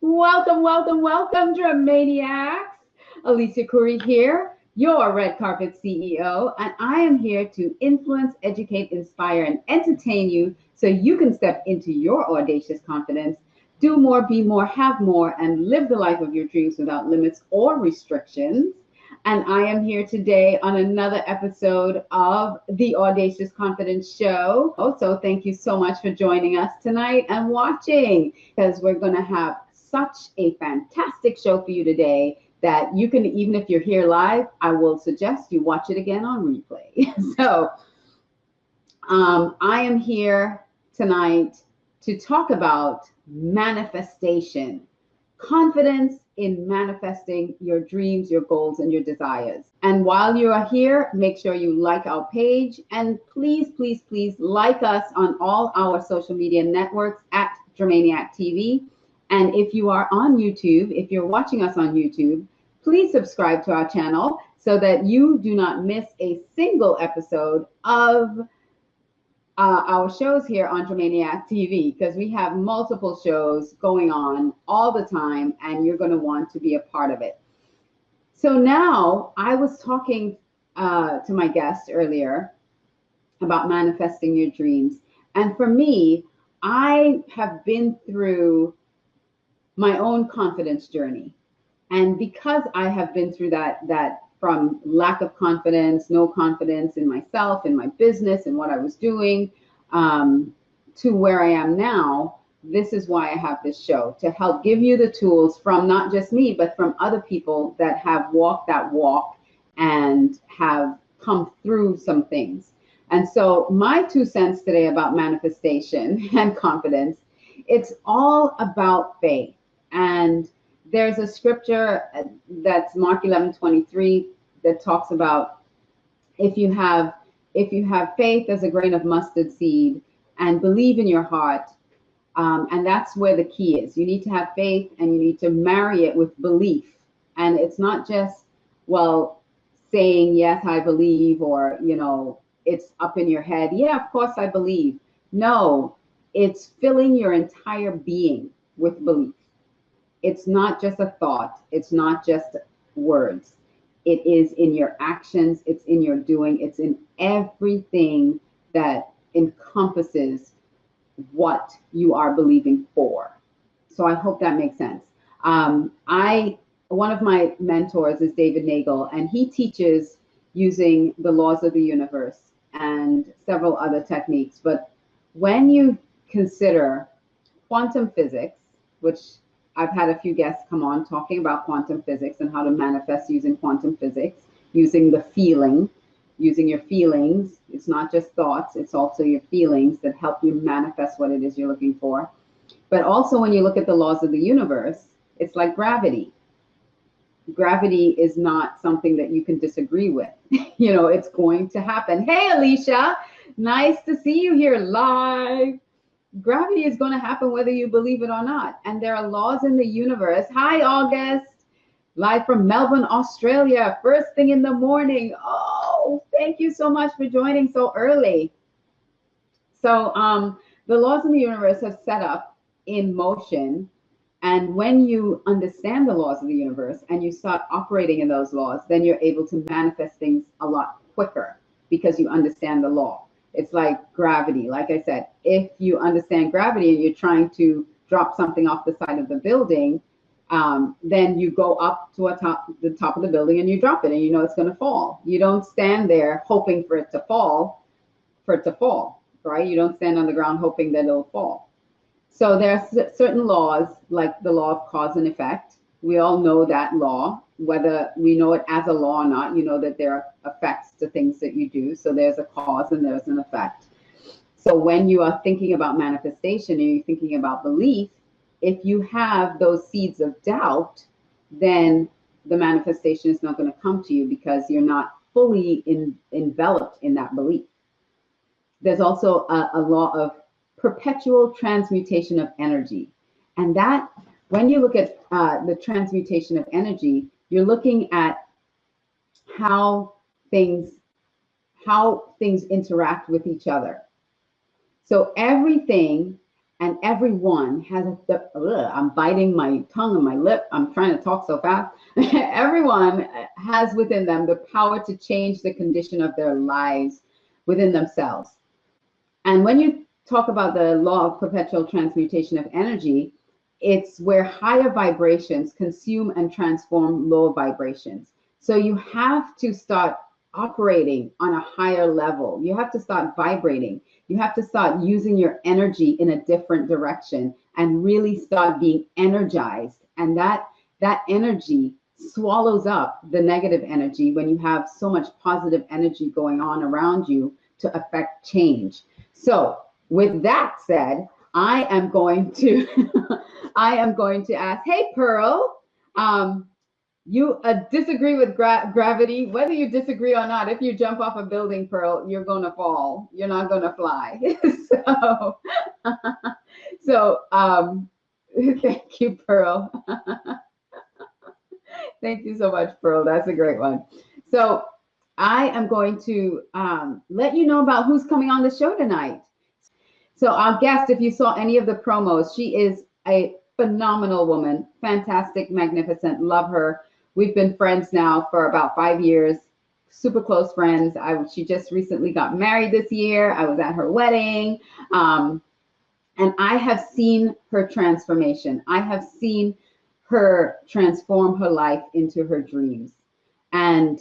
Welcome, welcome, welcome, Dramaniacs. Alicia Curry here, your red carpet CEO, and I am here to influence, educate, inspire, and entertain you so you can step into your audacious confidence, do more, be more, have more, and live the life of your dreams without limits or restrictions. And I am here today on another episode of the Audacious Confidence Show. Also, thank you so much for joining us tonight and watching, because we're going to have such a fantastic show for you today that you can, even if you're here live, I will suggest you watch it again on replay. So I am here tonight to talk about manifestation, confidence in manifesting your dreams, your goals, and your desires. And while you are here, make sure you like our page, and please, please, please like us on all our social media networks at Dramaniac TV. And if you are on YouTube, if you're watching us on YouTube, please subscribe to our channel so that you do not miss a single episode of our shows here on Dramaniac TV, because we have multiple shows going on all the time, and you're going to want to be a part of it. So now, I was talking to my guest earlier about manifesting your dreams. And for me, I have been through my own confidence journey. And because I have been through that from lack of confidence, no confidence in myself, in my business, and what I was doing, to where I am now, this is why I have this show, to help give you the tools from not just me, but from other people that have walked that walk and have come through some things. And so my 2 cents today about manifestation and confidence, it's all about faith. And there's a scripture that's Mark 11:23 that talks about if you have faith as a grain of mustard seed and believe in your heart, and that's where the key is. You need to have faith, and you need to marry it with belief. And it's not just, well, saying, yes, I believe, or, it's up in your head. Yeah, of course I believe. No, it's filling your entire being with belief. It's not just a thought. It's not just words. It is in your actions. It's in your doing. It's in everything that encompasses what you are believing for. So I hope that makes sense. One of my mentors is David Nagel, and he teaches using the laws of the universe and several other techniques. But when you consider quantum physics, which I've had a few guests come on talking about quantum physics and how to manifest using quantum physics, using the feeling, using your feelings. It's not just thoughts, it's also your feelings that help you manifest what it is you're looking for. But also when you look at the laws of the universe, it's like gravity. Gravity is not something that you can disagree with. It's going to happen. Hey, Alicia, nice to see you here live. Gravity is going to happen whether you believe it or not. And there are laws in the universe. Hi, August. Live from Melbourne, Australia. First thing in the morning. Oh, thank you so much for joining so early. So the laws in the universe have set up in motion. And when you understand the laws of the universe and you start operating in those laws, then you're able to manifest things a lot quicker because you understand the law. It's like gravity. Like I said, if you understand gravity and you're trying to drop something off the side of the building, then you go up to the top of the building and you drop it, and you know it's going to fall. You don't stand there hoping for it to fall, right? You don't stand on the ground hoping that it'll fall. So there are certain laws, like the law of cause and effect. We all know that law, whether we know it as a law or not. You know that there are effects to things that you do. So there's a cause and there's an effect. So when you are thinking about manifestation and you're thinking about belief, if you have those seeds of doubt, then the manifestation is not going to come to you because you're not fully enveloped in that belief. There's also a law of perpetual transmutation of energy. And that, when you look at the transmutation of energy, you're looking at how things interact with each other. So everything And everyone has I'm biting my tongue and my lip. I'm trying to talk so fast. Everyone has within them the power to change the condition of their lives within themselves. And when you talk about the law of perpetual transmutation of energy, it's where higher vibrations consume and transform lower vibrations. So you have to start operating on a higher level. You have to start vibrating. You have to start using your energy in a different direction and really start being energized. And that energy swallows up the negative energy when you have so much positive energy going on around you to affect change. So with that said, I am going to ask, hey Pearl, you disagree with gravity, whether you disagree or not. If you jump off a building, Pearl, you're going to fall. You're not going to fly. So thank you, Pearl. Thank you so much, Pearl. That's a great one. So I am going to let you know about who's coming on the show tonight. So our guest, if you saw any of the promos, she is a phenomenal woman, fantastic, magnificent, love her. We've been friends now for about 5 years, super close friends. She just recently got married this year. I was at her wedding. And I have seen her transformation. I have seen her transform her life into her dreams. And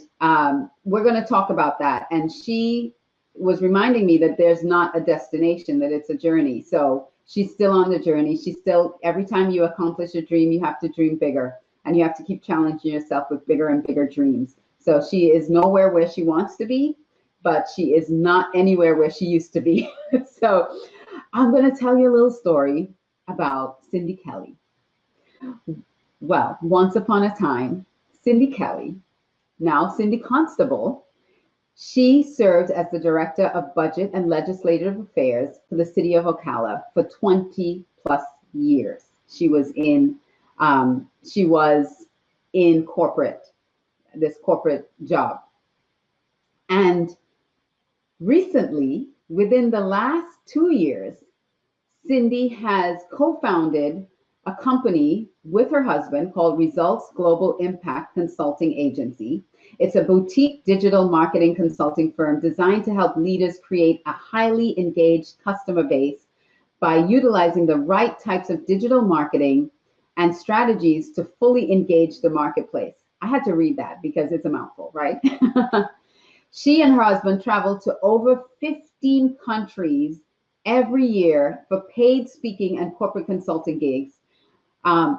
we're going to talk about that. And she was reminding me that there's not a destination, that it's a journey. So she's still on the journey. She's still, every time you accomplish a dream, you have to dream bigger. And you have to keep challenging yourself with bigger and bigger dreams. So she is nowhere where she wants to be, but she is not anywhere where she used to be. So I'm going to tell you a little story about Cindy Kelly. Well, once upon a time, Cindy Kelly, now Cindy Constable, she served as the Director of Budget and Legislative Affairs for the city of Ocala for 20 plus years. She was in this corporate job. And recently, within the last 2 years, Cindy has co-founded a company with her husband called Results Global Impact Consulting Agency. It's a boutique digital marketing consulting firm designed to help leaders create a highly engaged customer base by utilizing the right types of digital marketing and strategies to fully engage the marketplace. I had to read that because it's a mouthful, right? She and her husband traveled to over 15 countries every year for paid speaking and corporate consulting gigs.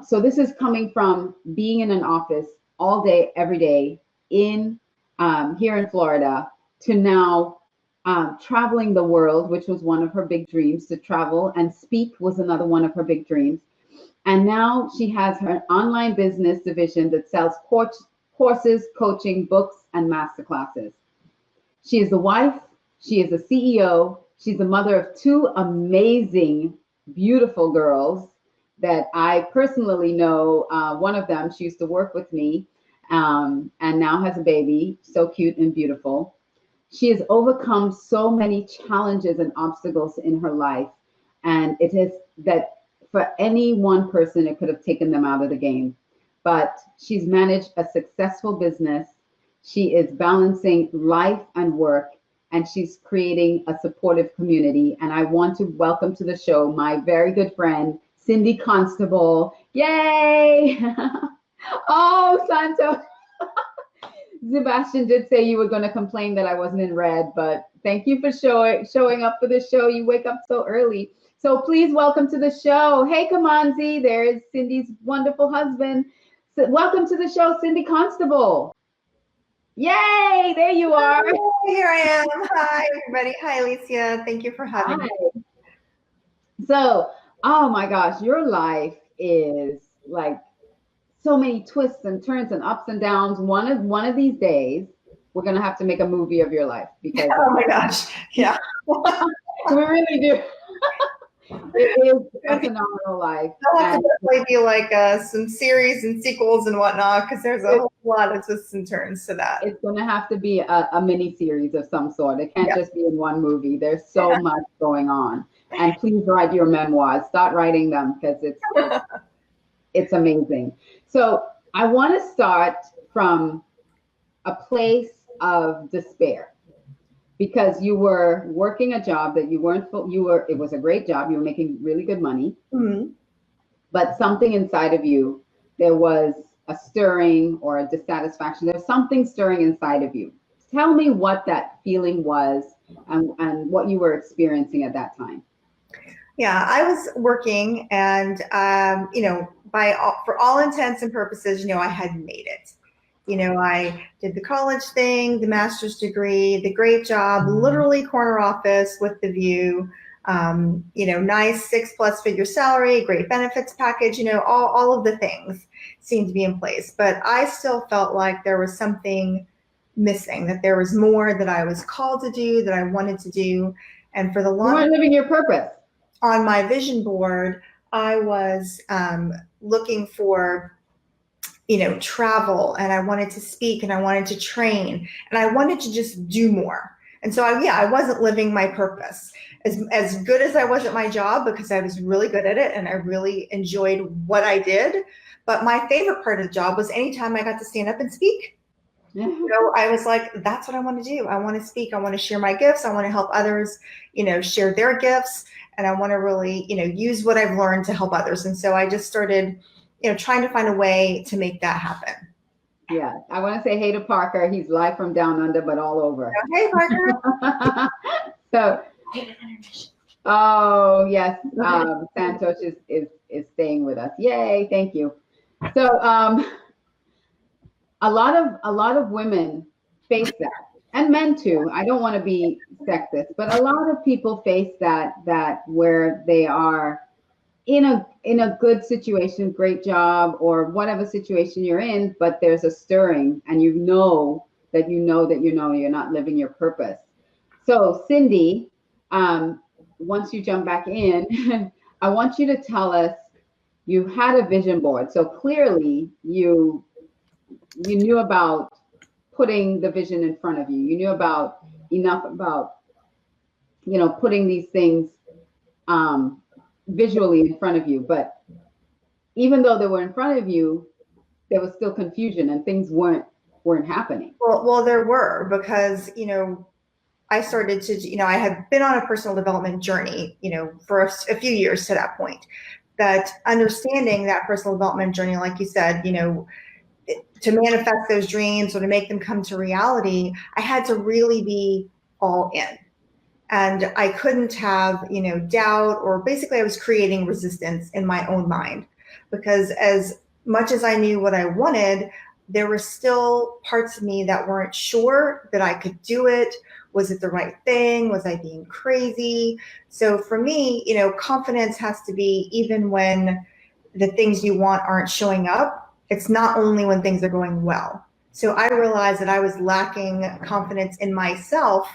So this is coming from being in an office all day, every day in here in Florida to now traveling the world, which was one of her big dreams. To travel and speak was another one of her big dreams. And now she has her online business division that sells courses, coaching, books, and masterclasses. She is the wife. She is a CEO. She's the mother of 2 amazing, beautiful girls that I personally know. One of them, she used to work with me and now has a baby, so cute and beautiful. She has overcome so many challenges and obstacles in her life. And it is that for any one person, it could have taken them out of the game. But she's managed a successful business. She is balancing life and work, and she's creating a supportive community. And I want to welcome to the show my very good friend, Cindy Constable. Yay! Oh, Santo. Sebastian did say you were going to complain that I wasn't in red, but thank you for showing up for the show. You wake up so early. So please welcome to the show. Hey, Kamanzi, there's Cindy's wonderful husband. So welcome to the show, Cindy Constable. Yay, there you are. Hi, here I am. Hi, everybody. Hi, Alicia. Thank you for having me. So, oh my gosh, your life is like so many twists and turns and ups and downs. One of these days, we're going to have to make a movie of your life because oh my gosh, yeah. we really do. It is a phenomenal life. I'll have to definitely do like some series and sequels and whatnot because there's a whole lot of twists and turns to that. It's going to have to be a mini series of some sort. It can't just be in one movie. There's so much going on. And please write your memoirs. Start writing them because it's amazing. So I want to start from a place of despair because you were working a job that you weren't full, it was a great job. You were making really good money, but something inside of you, there was a stirring or a dissatisfaction. There's something stirring inside of you. Tell me what that feeling was and what you were experiencing at that time. Yeah, I was working and, for all intents and purposes, I had made it. I did the college thing, the master's degree, the great job, literally corner office with the view, nice 6+ figure salary, great benefits package, all of the things seemed to be in place. But I still felt like there was something missing, that there was more that I was called to do, that I wanted to do. And for the long You weren't living your purpose. On my vision board, I was looking for, travel, and I wanted to speak, and I wanted to train, and I wanted to just do more. And so I wasn't living my purpose. As good as I was at my job, because I was really good at it and I really enjoyed what I did. But my favorite part of the job was anytime I got to stand up and speak. I was like, that's what I want to do. I want to speak. I want to share my gifts. I want to help others, share their gifts. And I want to really, use what I've learned to help others. And so I just started, trying to find a way to make that happen. Yeah. I want to say hey to Parker. He's live from down under, but all over. Hey, Parker. Oh, yes. Santosh is staying with us. Yay. Thank you. So a lot of women face that. And men too. I don't want to be sexist, but a lot of people face that where they are in a good situation, great job, or whatever situation you're in, but there's a stirring, and you're not living your purpose. So Cindy, once you jump back in, I want you to tell us, you had a vision board. So clearly you knew about putting the vision in front of you. You knew enough about, putting these things visually in front of you. But even though they were in front of you, there was still confusion and things weren't happening. Well, there were, because, I started to, I had been on a personal development journey, for a few years to that point. That understanding that personal development journey, like you said, to manifest those dreams or to make them come to reality, I had to really be all in. And I couldn't have, doubt, or basically I was creating resistance in my own mind, because as much as I knew what I wanted, there were still parts of me that weren't sure that I could do it. Was it the right thing? Was I being crazy? So for me, confidence has to be even when the things you want aren't showing up. It's not only when things are going well. So I realized that I was lacking confidence in myself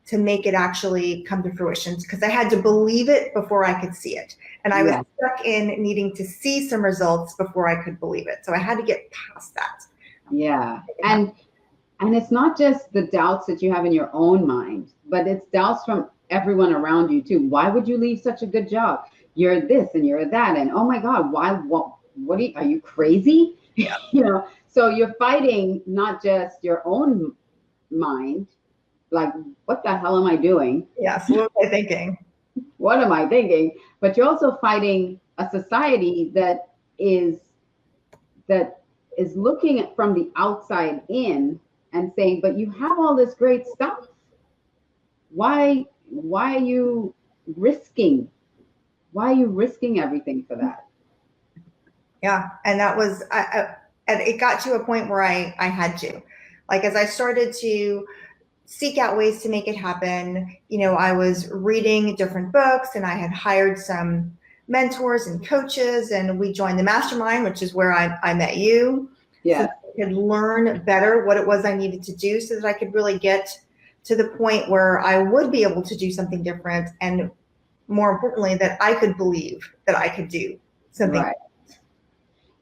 to make it actually come to fruition, because I had to believe it before I could see it. And I was stuck in needing to see some results before I could believe it. So I had to get past that. Yeah. And it's not just the doubts that you have in your own mind, but it's doubts from everyone around you too. Why would you leave such a good job? You're this and you're that. And oh my God, why, what are you crazy? Yeah. So you're fighting not just your own mind, like, what the hell am I doing? Yes. What am I thinking? What am I thinking? But you're also fighting a society that is looking at from the outside in and saying, but you have all this great stuff. Why are you risking? Why are you risking everything for that? Yeah. And that was, and it got to a point where I had to, like, as I started to seek out ways to make it happen, I was reading different books, and I had hired some mentors and coaches, and we joined the mastermind, which is where I met you. Yeah. So I could learn better what it was I needed to do, so that I could really get to the point where I would be able to do something different. And more importantly, that I could believe that I could do something. Right.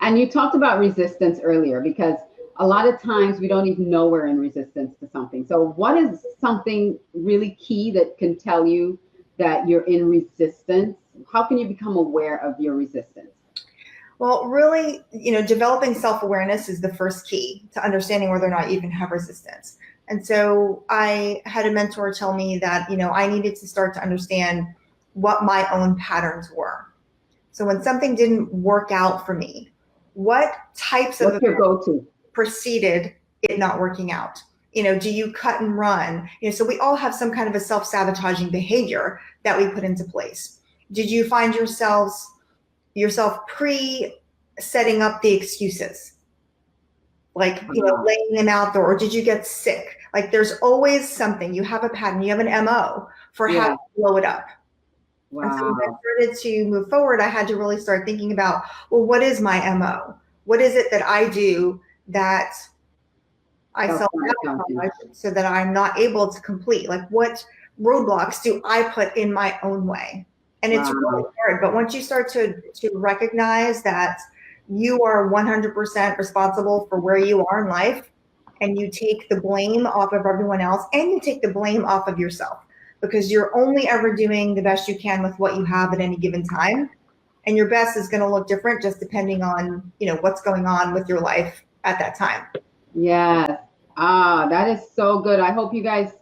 And you talked about resistance earlier, because a lot of times we don't even know we're in resistance to something. So what is something really key that can tell you that you're in resistance? How can you become aware of your resistance? Well, really, developing self-awareness is the first key to understanding whether or not you can have resistance. And so I had a mentor tell me that, I needed to start to understand what my own patterns were. So when something didn't work out for me, what types of What's your go-to preceded it not working out? Do you cut and run? So we all have some kind of a self-sabotaging behavior that we put into place. Did you find yourself setting up the excuses, like laying them out there, or did you get sick? Like there's always something. You have a pattern, you have an MO for how to blow it up. Wow. And so when I started to move forward, I had to really start thinking about, well, what is my MO? What is it that I do that I self-sabotage so that I'm not able to complete? Like what roadblocks do I put in my own way? And it's really hard. But once you start to recognize that you are 100% responsible for where you are in life, and you take the blame off of everyone else, and you take the blame off of yourself, because you're only ever doing the best you can with what you have at any given time. And your best is going to look different just depending on, what's going on with your life at that time. Yes. That is so good. I hope you guys,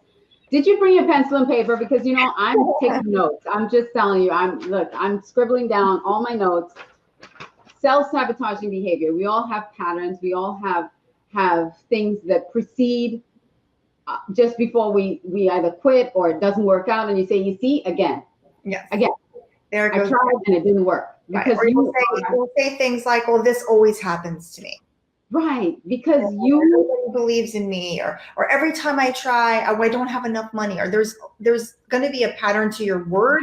did you bring your pencil and paper? Because, I'm taking notes. I'm just telling you, I'm scribbling down all my notes. Self-sabotaging behavior. We all have patterns. We all have things that precede just before we either quit or it doesn't work out, and you say, you see, again. Yes. Again. There it goes. I tried and it didn't work. Because right. You'll say things like, well, this always happens to me. Right, because nobody believes in me, or every time I try, I don't have enough money, or there's going to be a pattern to your word,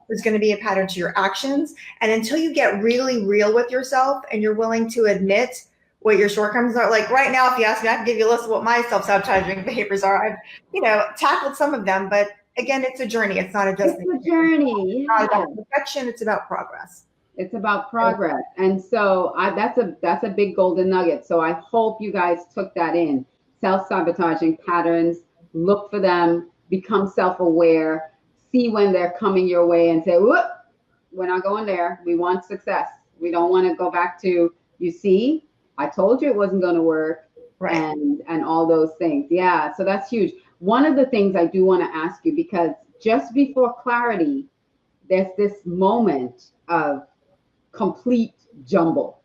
there's going to be a pattern to your actions, and until you get really real with yourself and you're willing to admit what your shortcomings are, like right now, if you ask me, I can give you a list of what my self-sabotaging behaviors are. I've tackled some of them, but again, it's a journey. It's not a destination. It's a journey. It's not about perfection. It's about progress. It's about progress. And so that's a big golden nugget. So I hope you guys took that in. Self-sabotaging patterns, look for them, become self-aware, see when they're coming your way and say, whoop, we're not going there. We want success. We don't want to go back to, you see, I told you it wasn't going to work. Right. And all those things. Yeah. So that's huge. One of the things I do want to ask you, because just before clarity, there's this moment of complete jumble.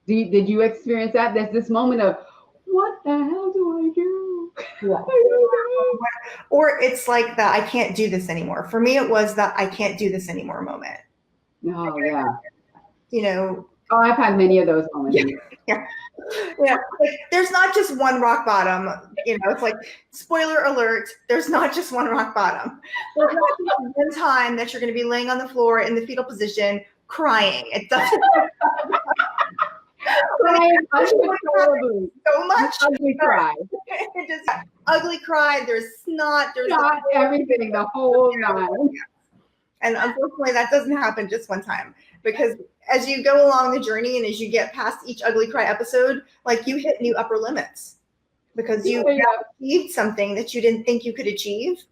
Did you experience that? There's this moment of, what the hell do I do? Yeah. Or it's like the, I can't do this anymore. For me, it was the, I can't do this anymore moment. Oh, yeah. Oh, I've had many of those moments. Yeah. Like, there's not just one rock bottom. It's like, spoiler alert, there's not just one rock bottom. There's not just one time that you're going to be laying on the floor in the fetal position crying. It doesn't crying uncontrollably. So much. Ugly cry. It just ugly cry. There's snot. There's not everything, the whole nine. And unfortunately, that doesn't happen just one time, because as you go along the journey and as you get past each ugly cry episode, like you hit new upper limits because you achieved something that you didn't think you could achieve.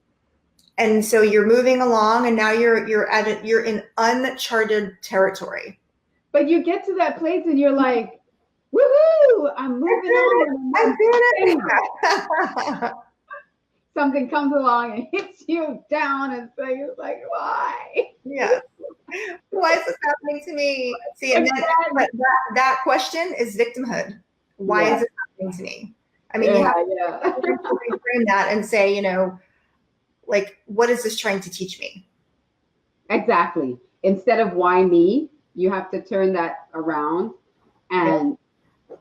And so you're moving along, and now you're in uncharted territory. But you get to that place and you're like, woohoo, I'm moving on. I did it. Something comes along and hits you down and says, like, why? Yeah. Why is this happening to me? See, and that question is victimhood. Why is it happening to me? I mean, you have to reframe that and say, like, what is this trying to teach me? Exactly. Instead of why me, you have to turn that around and,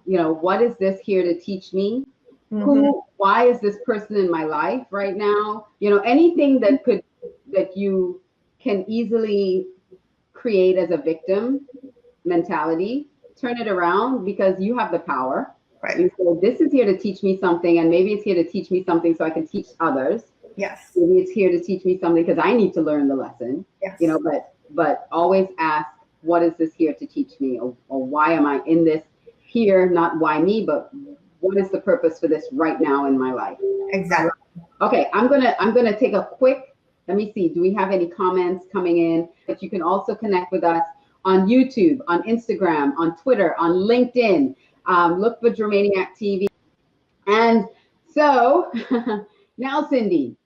what is this here to teach me? Mm-hmm. Why is this person in my life right now? Anything that you can easily create as a victim mentality, turn it around, because you have the power. Right. You say, this is here to teach me something, and maybe it's here to teach me something so I can teach others. Yes. Maybe it's here to teach me something because I need to learn the lesson. Yes. But always ask, what is this here to teach me? Or why am I in this here? Not why me, but what is the purpose for this right now in my life? Exactly. Okay, I'm gonna take a quick Let me see. Do we have any comments coming in? But you can also connect with us on YouTube, on Instagram, on Twitter, on LinkedIn. Look for Dramaniac TV. And so now, Cindy,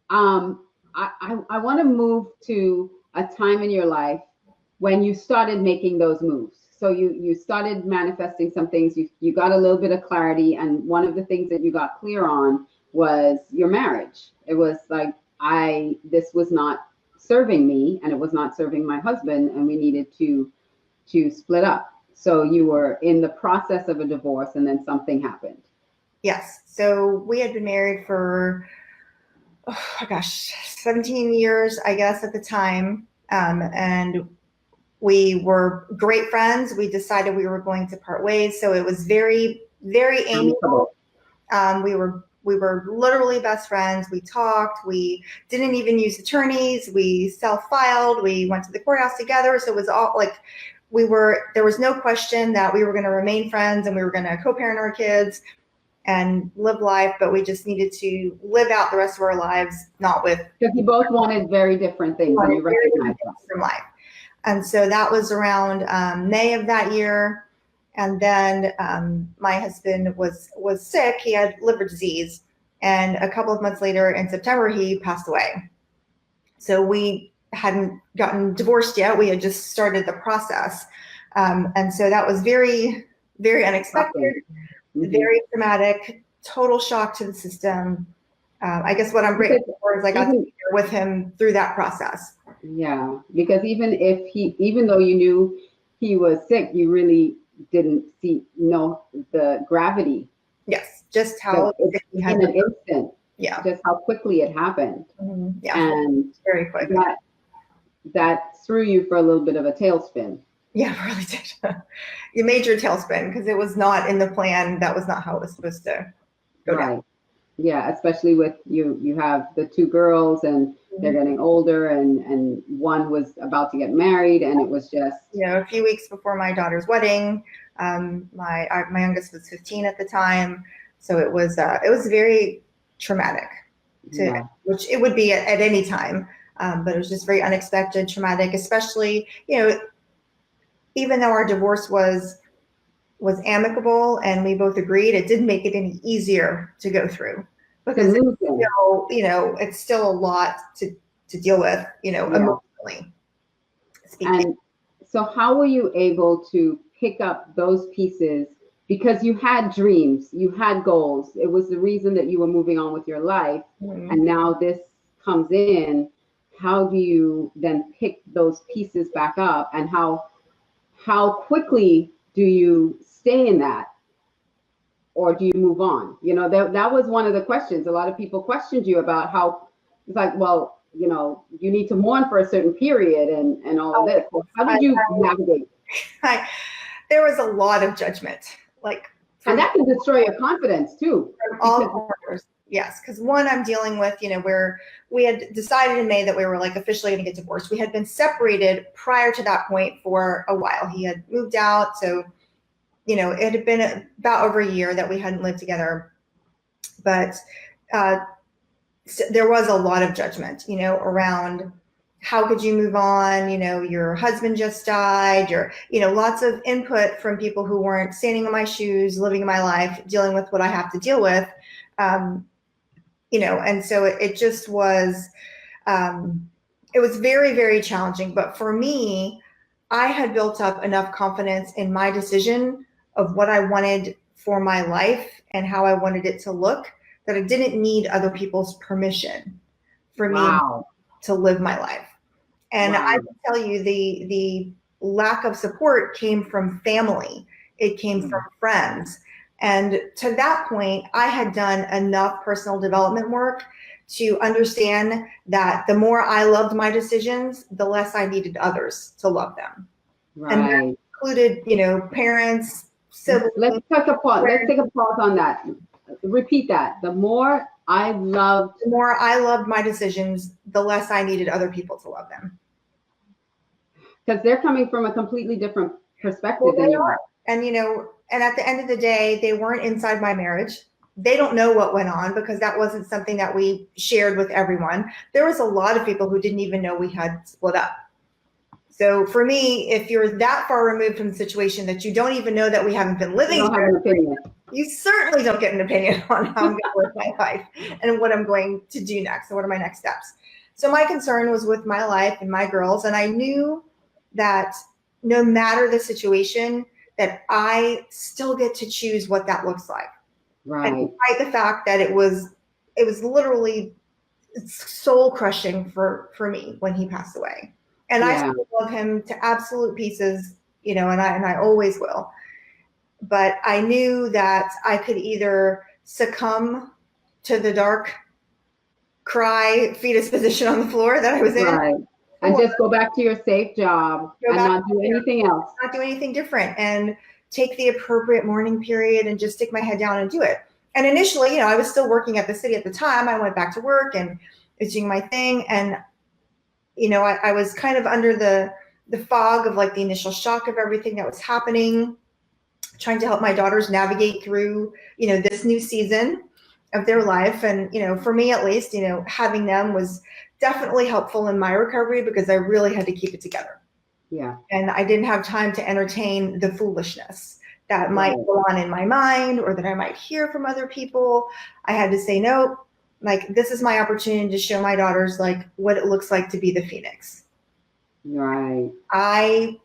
I want to move to a time in your life when you started making those moves. So you started manifesting some things. You got a little bit of clarity, and one of the things that you got clear on was your marriage. It was like this was not serving me, and it was not serving my husband, and we needed to split up. So you were in the process of a divorce, and then something happened. Yes. So we had been married for, 17 years, I guess, at the time. And we were great friends. We decided we were going to part ways. So it was very, very amiable. We were literally best friends. We talked. We didn't even use attorneys. We self-filed. We went to the courthouse together. So it was all like there was no question that we were going to remain friends and we were going to co-parent our kids and live life, but we just needed to live out the rest of our lives, not with. Because you both wanted very different things, and you recognized that from life. And so that was around May of that year. And then my husband was sick. He had liver disease. And a couple of months later in September, he passed away. So we hadn't gotten divorced yet. We had just started the process. And so that was very, very unexpected, very traumatic, total shock to the system. I guess what I'm grateful for is I got to be here with him through that process. Yeah, because even though you knew he was sick, you really didn't know the gravity. Yes, just how in an instant. Yeah, just how quickly it happened. Mm-hmm. Yeah, and very quick. That threw you for a little bit of a tailspin. Yeah, it really did. You made your tailspin because it was not in the plan. That was not how it was supposed to go down. Yeah, especially with you have the two girls and they're getting older, and one was about to get married, and it was just a few weeks before my daughter's wedding. My youngest was 15 at the time, so it was very traumatic, which it would be at any time, but it was just very unexpected, traumatic, especially even though our divorce was amicable and we both agreed, it didn't make it any easier to go through because it's still a lot to deal with, emotionally speaking. And so how were you able to pick up those pieces? Because you had dreams, you had goals. It was the reason that you were moving on with your life. Mm-hmm. And now this comes in. How do you then pick those pieces back up, and how quickly do you stay in that, or do you move on? That was one of the questions. A lot of people questioned you about how it's like, well, you need to mourn for a certain period and all of this. Well, how did you navigate? There was a lot of judgment, and that can destroy your confidence too. From all corners. Yes, because one, I'm dealing with, where we had decided in May that we were officially going to get divorced. We had been separated prior to that point for a while. He had moved out, so it had been about over a year that we hadn't lived together. But there was a lot of judgment, around how could you move on? Your husband just died. Lots of input from people who weren't standing in my shoes, living my life, dealing with what I have to deal with. And so it just was, it was very, very challenging. But for me, I had built up enough confidence in my decision of what I wanted for my life and how I wanted it to look that I didn't need other people's permission for me to live my life. And I can tell you the lack of support came from family. It came from friends. And to that point, I had done enough personal development work to understand that the more I loved my decisions, the less I needed others to love them. Right. And that included, parents, siblings. Let's take a pause on that. Repeat that. The more I loved my decisions, the less I needed other people to love them. Because they're coming from a completely different perspective than you are. And, and at the end of the day, they weren't inside my marriage. they don't know what went on because that wasn't something that we shared with everyone. There was a lot of people who didn't even know we had split up. So for me, if you're that far removed from the situation that you don't even know that we haven't been living together, you certainly don't get an opinion on how I'm going to live my life and what I'm going to do next and what are my next steps. So my concern was with my life and my girls, and I knew that no matter the situation, that I still get to choose what that looks like. Right. And despite the fact that it was literally soul crushing for me when he passed away. And I still love him to absolute pieces, you know, and I always will. But I knew that I could either succumb to the dark cry fetus position on the floor that I was in. Right. And just go back to your safe job and not do anything else. Not do anything different and take the appropriate mourning period and just stick my head down and do it. And initially, you know, I was still working at the city at the time. I went back to work and was doing my thing. And, you know, I was kind of under the fog of like the initial shock of everything that was happening, trying to help my daughters navigate through, you know, this new season of their life. And, you know, for me at least, you know, having them was definitely helpful in my recovery because I really had to keep it together. Yeah. And I didn't have time to entertain the foolishness that might go on in my mind or that I might hear from other people. I had to say, no, like, this is my opportunity to show my daughters like what it looks like to be the Phoenix. Right. I,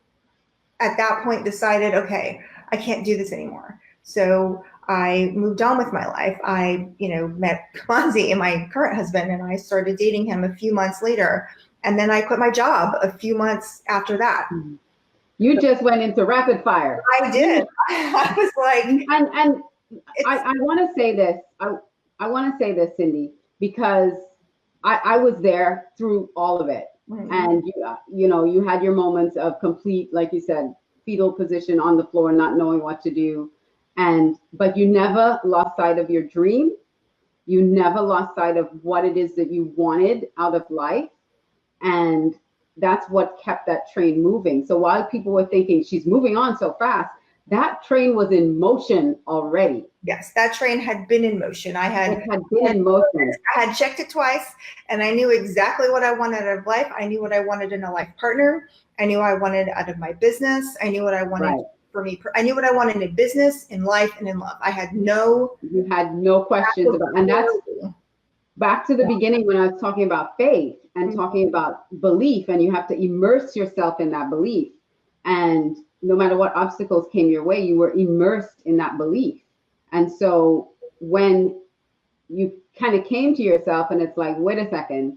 at that point, decided, okay, I can't do this anymore. So I moved on with my life. I, you know, met Kamanzi, my current husband, and I started dating him a few months later. And then I quit my job a few months after that. You just went into rapid fire. I did. I was like, and I want to say this. I want to say this, Cindy, because I was there through all of it. Mm-hmm. And you know, you had your moments of complete, like you said, fetal position on the floor, not knowing what to do. But you never lost sight of your dream. You never lost sight of what it is that you wanted out of life. And that's what kept that train moving. So while people were thinking she's moving on so fast, that train was in motion already. Yes, that train had been in motion. I had checked it twice, and I knew exactly what I wanted out of life. I knew what I wanted in a life partner. I knew I wanted out of my business. I knew what I wanted for me. I knew what I wanted in business, in life, and in love. You had no questions about, and that's back to the beginning when I was talking about faith and talking about belief, and you have to immerse yourself in that belief. And no matter what obstacles came your way, you were immersed in that belief. And so when you kind of came to yourself and it's like, wait a second,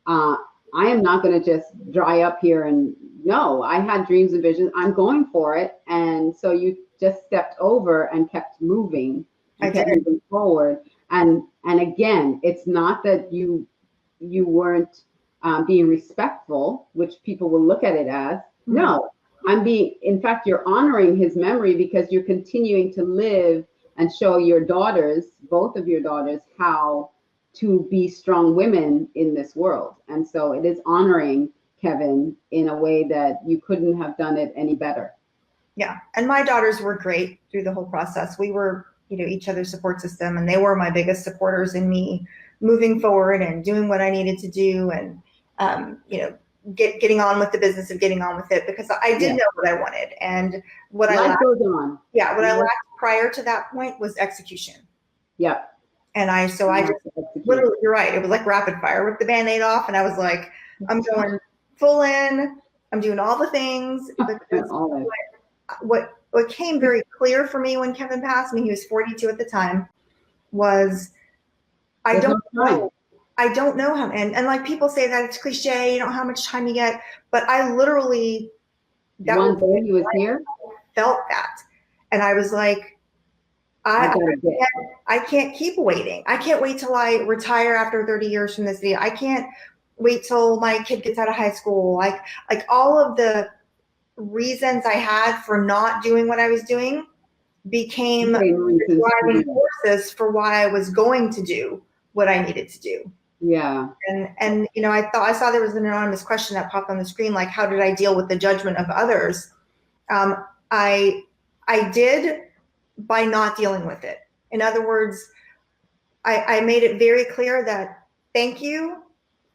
I am not going to just dry up here. And no, I had dreams and visions. I'm going for it. And so you just stepped over and kept moving and kept moving forward. And again, it's not that you weren't being respectful, which people will look at it as. Mm-hmm. No, in fact, you're honoring his memory because you're continuing to live and show your daughters, both of your daughters, how to be strong women in this world. And so it is honoring Kevin in a way that you couldn't have done it any better. Yeah. And my daughters were great through the whole process. We were, you know, each other's support system, and they were my biggest supporters in me moving forward and doing what I needed to do. And, you know, getting on with the business of getting on with it, because I did know what I wanted and what I lacked. Yeah, what I lacked prior to that point was execution. Yeah. And I just literally, you're right. It was like rapid fire. Ripped the Band-Aid off, and I was like, I'm going full in. I'm doing all the things. What came very clear for me when Kevin passed, he was 42 at the time, was I don't know him. And like people say that it's cliche, you don't know how much time you get, but I literally one day he was here, felt that. And I was like, I can't keep waiting. I can't wait till I retire after 30 years from this day. I can't wait till my kid gets out of high school. Like all of the reasons I had for not doing what I was doing became driving forces for why I was going to do what I needed to do. Yeah. And you know, I saw there was an anonymous question that popped on the screen, like, how did I deal with the judgment of others? I did by not dealing with it. In other words, I made it very clear that thank you.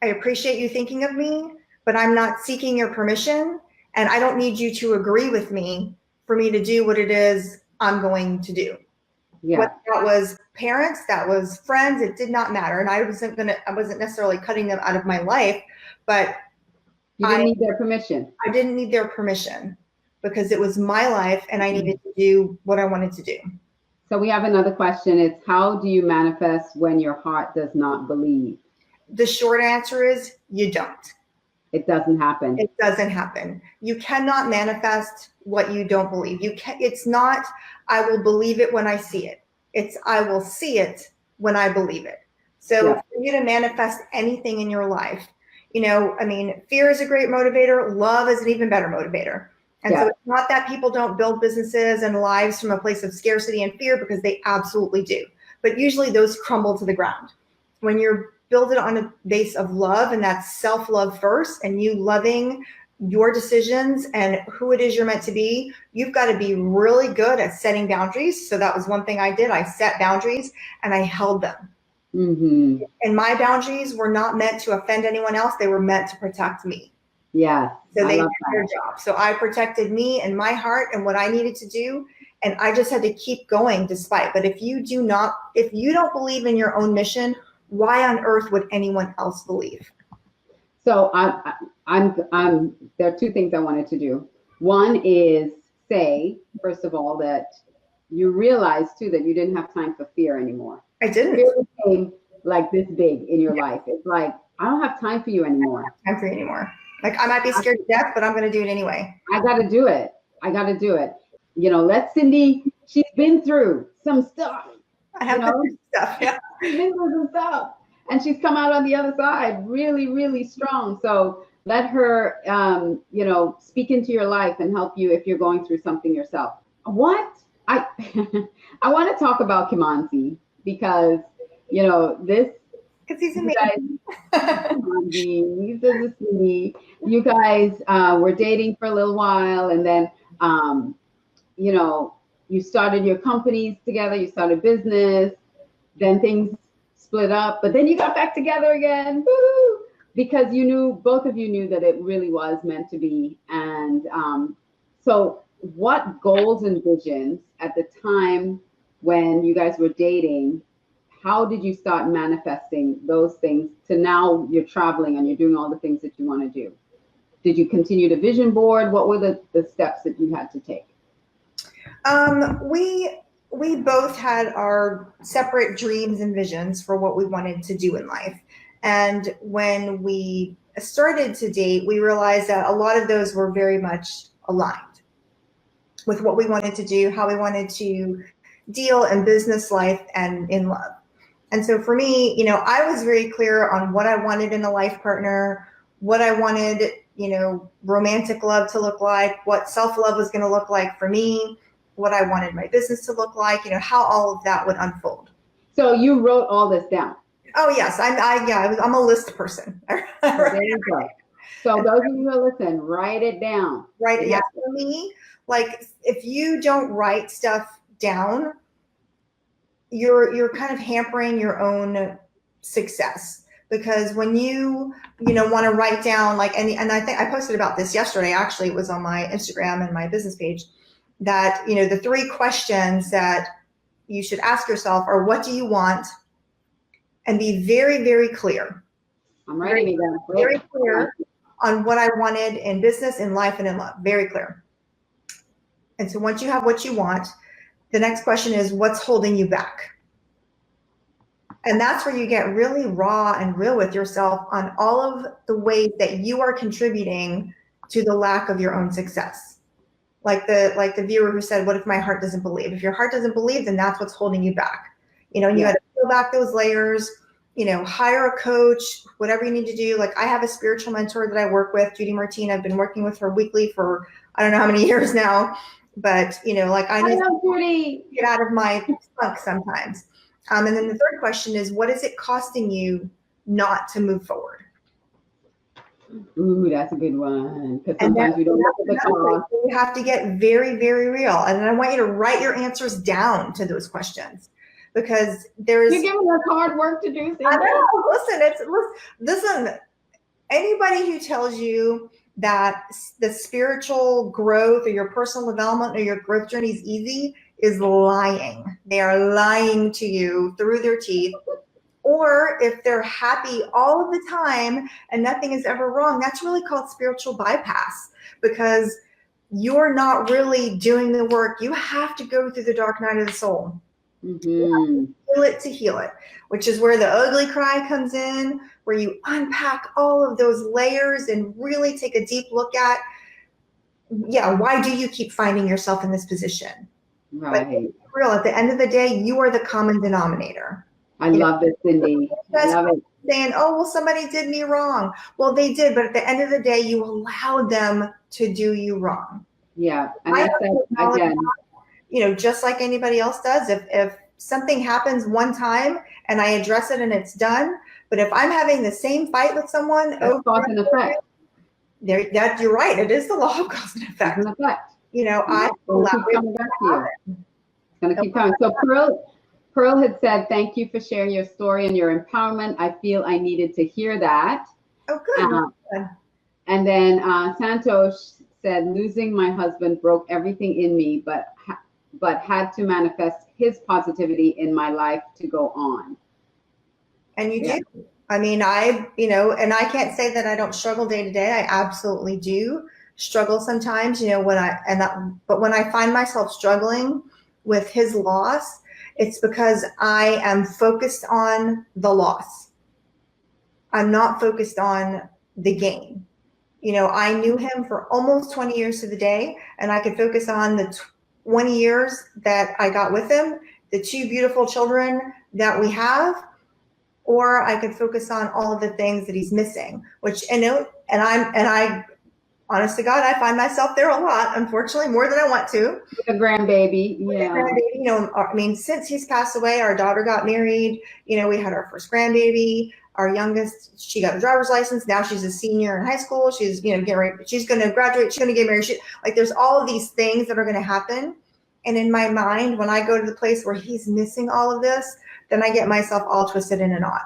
I appreciate you thinking of me, but I'm not seeking your permission. And I don't need you to agree with me for me to do what it is I'm going to do. Yeah. Whether that was parents, that was friends, it did not matter. And I wasn't necessarily cutting them out of my life, but you didn't need their permission. I didn't need their permission because it was my life and I needed to do what I wanted to do. So we have another question. It's how do you manifest when your heart does not believe? The short answer is you don't. It doesn't happen. It doesn't happen. You cannot manifest what you don't believe. It's not, I will believe it when I see it. It's, I will see it when I believe it. So for you to manifest anything in your life, I mean, fear is a great motivator. Love is an even better motivator. And so it's not that people don't build businesses and lives from a place of scarcity and fear, because they absolutely do. But usually those crumble to the ground. When you're build it on a base of love, and that's self-love first, and you loving your decisions and who it is you're meant to be, you've got to be really good at setting boundaries. So that was one thing I did. I set boundaries and I held them. Mm-hmm. And my boundaries were not meant to offend anyone else. They were meant to protect me. Yeah. So they did their job. So I protected me and my heart and what I needed to do. And I just had to keep going despite. But if you don't believe in your own mission, why on earth would anyone else believe? So there are two things I wanted to do. One is say, first of all, that you realize too that you didn't have time for fear anymore. I didn't. Fear became like this big in your life. It's like, I don't have time for you anymore. I don't have time for you anymore. Like, I might be scared to death, but I'm going to do it anyway. I got to do it. Let Cindy, she's been through some stuff. I have been through stuff. Yeah. She's been through some stuff. And she's come out on the other side really, really strong. So let her, speak into your life and help you if you're going through something yourself. What? I want to talk about Kimanzi because, this. Because he's amazing. He's a sweetie. You guys were dating for a little while, and then, you started your companies together. You started business. Then things split up, but then you got back together again. Woo-hoo! Because both of you knew that it really was meant to be. And so what goals and visions at the time when you guys were dating, how did you start manifesting those things to now you're traveling and you're doing all the things that you want to do? Did you continue to vision board? What were the steps that you had to take? We both had our separate dreams and visions for what we wanted to do in life. And when we started to date, we realized that a lot of those were very much aligned with what we wanted to do, how we wanted to deal in business life and in love. And so for me, I was very clear on what I wanted in a life partner, what I wanted, romantic love to look like, what self-love was going to look like for me, what I wanted my business to look like, how all of that would unfold. So you wrote all this down? Oh yes, I'm a list person. There you go. So those of you who listen, write it down. Write it. Yeah. For me, like if you don't write stuff down, you're kind of hampering your own success. Because when you want to write down and I think I posted about this yesterday. Actually, it was on my Instagram and my business page. That, the 3 questions that you should ask yourself are, what do you want? And be very, very clear. I'm writing it down. Very clear on what I wanted in business, in life, and in love. Very clear. And so once you have what you want, the next question is, what's holding you back? And that's where you get really raw and real with yourself on all of the ways that you are contributing to the lack of your own success. Like the viewer who said, what if my heart doesn't believe? If your heart doesn't believe, then that's what's holding you back. You got to peel back those layers, hire a coach, whatever you need to do. Like I have a spiritual mentor that I work with, Judy Martin. I've been working with her weekly for, I don't know how many years now, but I need to get out of my funk sometimes. And then the third question is, what is it costing you not to move forward? Ooh, that's a good one. Because sometimes we don't look at the cost. You have to get very, very real. And I want you to write your answers down to those questions. because You're giving us hard work to do, Cindy. I know. Listen. Anybody who tells you that the spiritual growth or your personal development or your growth journey is easy is lying. They are lying to you through their teeth. Or if they're happy all of the time and nothing is ever wrong, that's really called spiritual bypass, because you're not really doing the work. You have to go through the dark night of the soul. Mm-hmm. Feel it to heal it, which is where the ugly cry comes in, where you unpack all of those layers and really take a deep look at, why do you keep finding yourself in this position? Right. Like, real, at the end of the day, you are the common denominator. I love this, Cindy. I love it. Saying, oh, well, somebody did me wrong. Well, they did, but at the end of the day, you allowed them to do you wrong. Yeah, and I said again, just like anybody else does, if something happens one time and I address it and it's done, but if I'm having the same fight with someone over cause and effect. That you're right. It is the law of cause and effect. Cause and effect. I allow keep coming back to you. It's going to keep coming. So Pearl had said, "Thank you for sharing your story and your empowerment. I feel I needed to hear that." Oh, good. And then Santosh said, "Losing my husband broke everything in me, but had to manifest his positivity in my life to go on." And you do. I mean, and I can't say that I don't struggle day to day. I absolutely do struggle sometimes, but when I find myself struggling with his loss, it's because I am focused on the loss. I'm not focused on the gain. I knew him for almost 20 years to the day, and I could focus on the 20 years that I got with him, the 2 beautiful children that we have, or I could focus on all of the things that he's missing, I honest to God, I find myself there a lot, unfortunately, more than I want to. With a grandbaby, yeah. Since he's passed away, our daughter got married. We had our first grandbaby. Our youngest, she got a driver's license. Now she's a senior in high school. She's, getting ready. She's going to graduate. She's going to get married. There's all of these things that are going to happen. And in my mind, when I go to the place where he's missing all of this, then I get myself all twisted in a knot.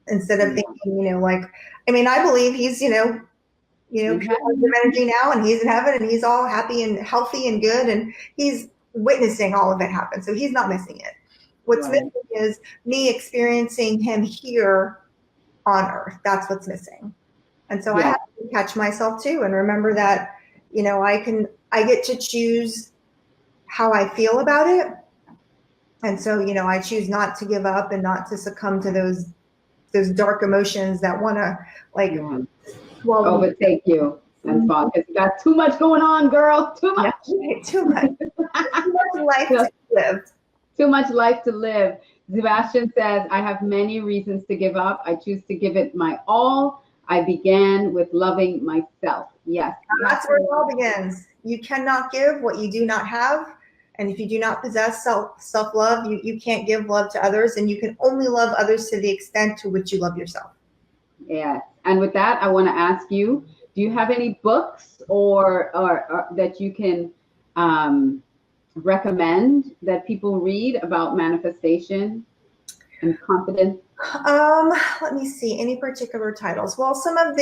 Instead of thinking, I believe he's, positive energy now, and he's in heaven, and he's all happy and healthy and good, and he's witnessing all of it happen. So he's not missing it. What's missing is me experiencing him here on earth. That's what's missing. And so I have to catch myself too and remember that, I get to choose how I feel about it. And so, I choose not to give up and not to succumb to those dark emotions that want to overtake you and fall, because you got too much going on, girl. Too much. Too much life to live. Too much life to live. Sebastian says, "I have many reasons to give up. I choose to give it my all. I began with loving myself." Yes. That's where it all begins. You cannot give what you do not have. And if you do not possess self-love, you can't give love to others, and you can only love others to the extent to which you love yourself. Yeah. And with that, I want to ask you, do you have any books or that you can recommend that people read about manifestation and confidence? Let me see. Any particular titles? Well, some of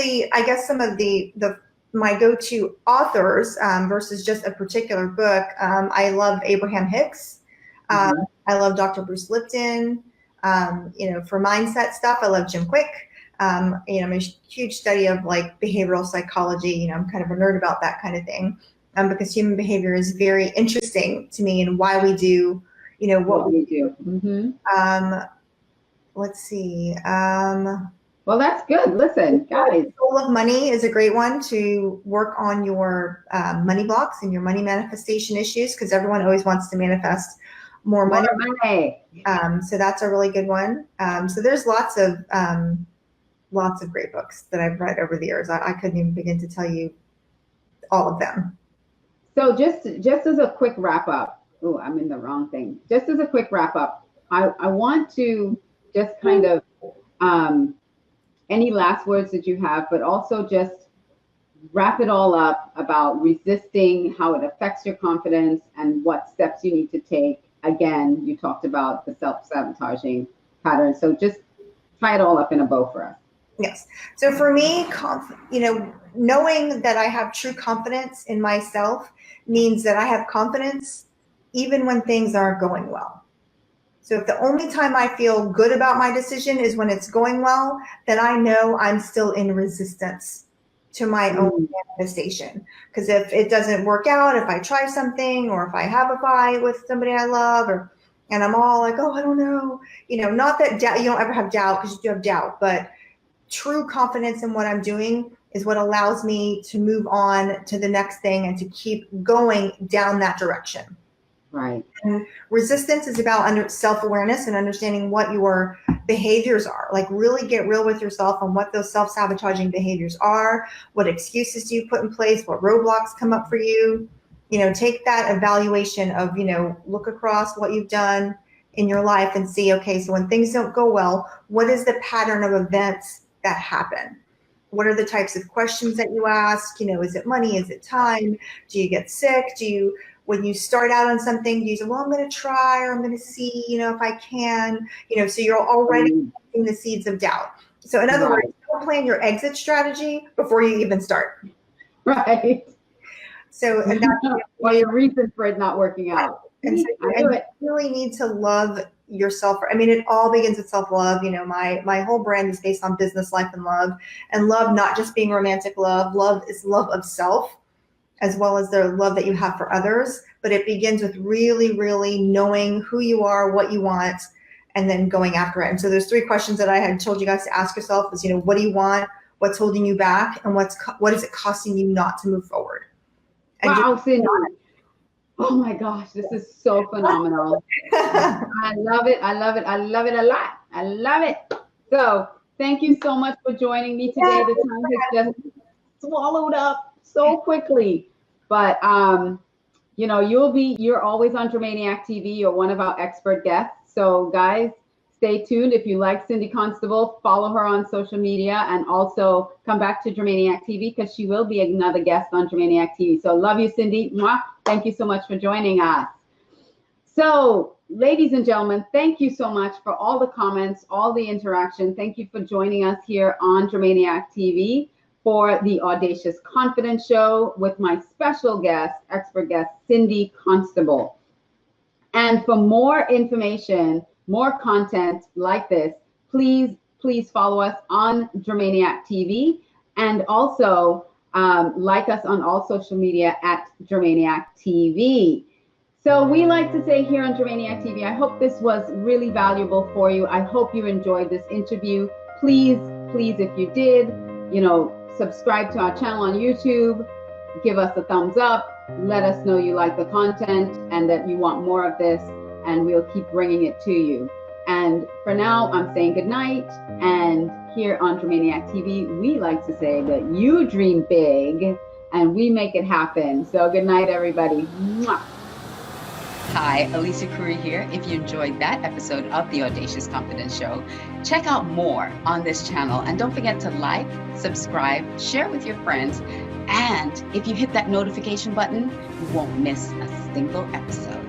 my go-to authors versus just a particular book. I love Abraham Hicks. I love Dr. Bruce Lipton. For mindset stuff, I love Jim Quick. I'm a huge study of behavioral psychology. I'm kind of a nerd about that kind of thing, because human behavior is very interesting to me and why we do, what we do. Mm-hmm. Let's see. Well, that's good. Listen, guys. Soul of Money is a great one to work on your money blocks and your money manifestation issues, because everyone always wants to manifest more money. So that's a really good one. So there's lots of great books that I've read over the years. I couldn't even begin to tell you all of them. So just as a quick wrap up, I'm in the wrong thing. Just as a quick wrap up, I want to just kind of, any last words that you have, but also just wrap it all up about resisting, how it affects your confidence, and what steps you need to take, again, you talked about the self-sabotaging pattern. So just tie it all up in a bow for us. Yes. So for me, knowing that I have true confidence in myself means that I have confidence even when things aren't going well. So if the only time I feel good about my decision is when it's going well, then I know I'm still in resistance to my own manifestation. Because if it doesn't work out, if I try something, or if I have a fight with somebody I love, and I'm all like, oh, I don't know, not that doubt, you don't ever have doubt, because you do have doubt, but true confidence in what I'm doing is what allows me to move on to the next thing and to keep going down that direction. Right. And resistance is about self-awareness and understanding what your behaviors are. Like, really get real with yourself on what those self-sabotaging behaviors are, what excuses do you put in place, what roadblocks come up for you. Take that evaluation of, look across what you've done in your life and see, okay, so when things don't go well, what is the pattern of events that happen? What are the types of questions that you ask? Is it money? Is it time? Do you get sick? When you start out on something, you say, well, I'm going to try, or I'm going to see, if I can, so you're already planting the seeds of doubt. So in other words, don't plan your exit strategy before you even start. Right. So, and that's your reason for it not working out. And so you really need to love yourself. I mean, it all begins with self-love. My whole brand is based on business, life, and love, not just being romantic love. Love is love of self, as well as the love that you have for others. But it begins with really, really knowing who you are, what you want, and then going after it. And so there's 3 questions that I had told you guys to ask yourself is, what do you want? What's holding you back? And what is it costing you not to move forward? And wow, Cindy. Oh my gosh, this is so phenomenal. I love it. I love it. I love it a lot. I love it. So thank you so much for joining me today. The time has just swallowed up so quickly. But you're always on Dramaniac TV. You're one of our expert guests. So guys, stay tuned. If you like Cindy Constable, follow her on social media, and also come back to Dramaniac TV, because she will be another guest on Dramaniac TV. So love you, Cindy. Mwah. Thank you so much for joining us. So, ladies and gentlemen, thank you so much for all the comments, all the interaction. Thank you for joining us here on Dramaniac TV for the Audacious Confidence Show with my special guest, expert guest, Cindy Constable. And for more information, more content like this, please follow us on Dramaniac TV, and also like us on all social media at Dramaniac TV. So we like to say here on Dramaniac TV, I hope this was really valuable for you. I hope you enjoyed this interview. Please, if you did, subscribe to our channel on YouTube, give us a thumbs up, let us know you like the content and that you want more of this, and we'll keep bringing it to you. And for now, I'm saying good night. And here on Dramaniac TV, we like to say that you dream big and we make it happen. So good night, everybody. Mwah. Hi, Alicia Curry here. If you enjoyed that episode of the Audacious Confidence Show, check out more on this channel. And don't forget to like, subscribe, share with your friends. And if you hit that notification button, you won't miss a single episode.